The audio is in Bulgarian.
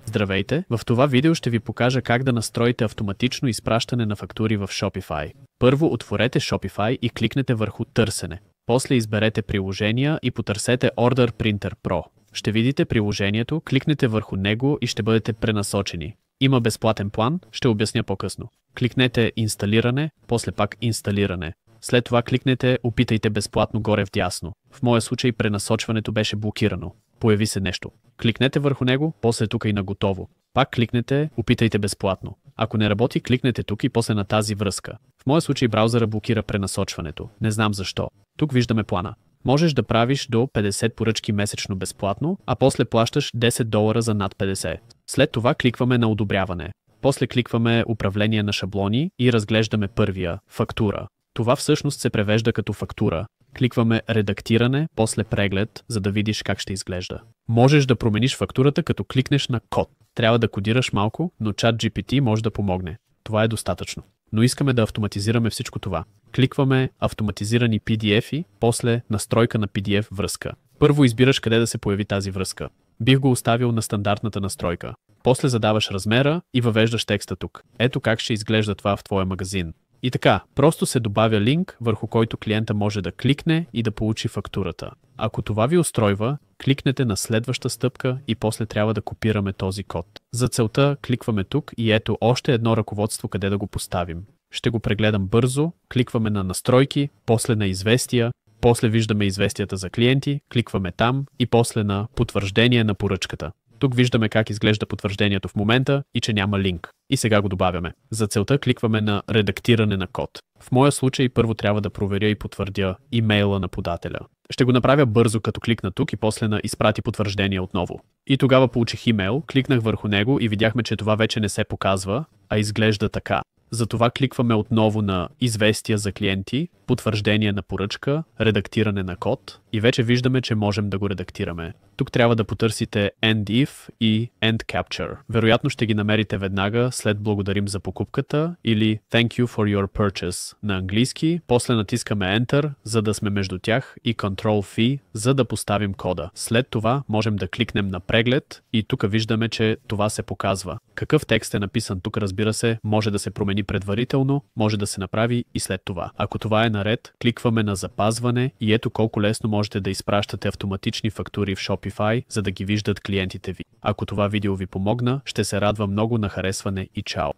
Здравейте! В това видео ще ви покажа как да настроите автоматично изпращане на фактури в Shopify. Първо отворете Shopify и кликнете върху Търсене. После изберете приложения и потърсете Order Printer Pro. Ще видите приложението, кликнете върху него и ще бъдете пренасочени. Има безплатен план, ще обясня по-късно. Кликнете Инсталиране, после пак Инсталиране. След това кликнете Опитайте безплатно горе вдясно. В моя случай пренасочването беше блокирано. Появи се нещо. Кликнете върху него, после тук и на готово. Пак кликнете Опитайте безплатно. Ако не работи, кликнете тук и после на тази връзка. В моя случай браузъра блокира пренасочването. Не знам защо. Тук виждаме плана. Можеш да правиш до 50 поръчки месечно безплатно, а после плащаш $10 за над 50. След това кликваме на одобряване. После кликваме Управление на шаблони и разглеждаме първия – фактура. Това всъщност се превежда като фактура. Кликваме Редактиране, после Преглед, за да видиш как ще изглежда. Можеш да промениш фактурата, като кликнеш на Код. Трябва да кодираш малко, но ChatGPT може да помогне. Това е достатъчно. Но искаме да автоматизираме всичко това. Кликваме Автоматизирани PDF-и, после Настройка на PDF връзка. Първо избираш къде да се появи тази връзка. Бих го оставил на стандартната настройка. После задаваш размера и въвеждаш текста тук. Ето как ще изглежда това в твоя магазин. И така, просто се добавя линк, върху който клиента може да кликне и да получи фактурата. Ако това ви устройва, кликнете на следваща стъпка и после трябва да копираме този код. За целта кликваме тук и ето още едно ръководство къде да го поставим. Ще го прегледам бързо, кликваме на Настройки, после на Известия, после виждаме известията за клиенти, кликваме там и после на Потвърждение на поръчката. Тук виждаме как изглежда потвърждението в момента и че няма линк. И сега го добавяме. За целта кликваме на Редактиране на код. В моя случай първо трябва да проверя и потвърдя имейла на подателя. Ще го направя бързо, като кликна тук и после на Изпрати потвърждение отново. И тогава получих имейл, кликнах върху него и видяхме, че това вече не се показва, а изглежда така. Затова кликваме отново на Известия за клиенти, Потвърждение на поръчка, Редактиране на код и вече виждаме, че можем да го редактираме. Тук трябва да потърсите End If и End Capture. Вероятно ще ги намерите веднага след Благодарим за покупката или Thank you for your purchase на английски. После натискаме Enter, за да сме между тях и Control V, за да поставим кода. След това можем да кликнем на Преглед и тук виждаме, че това се показва. Какъв текст е написан тук, разбира се, може да се промени предварително, може да се направи и след това. Ако това е наред, кликваме на Запазване и ето колко лесно можете да изпращате автоматични фактури в Shopify, за да ги виждат клиентите ви. Ако това видео ви помогна, ще се радва много на харесване и чао!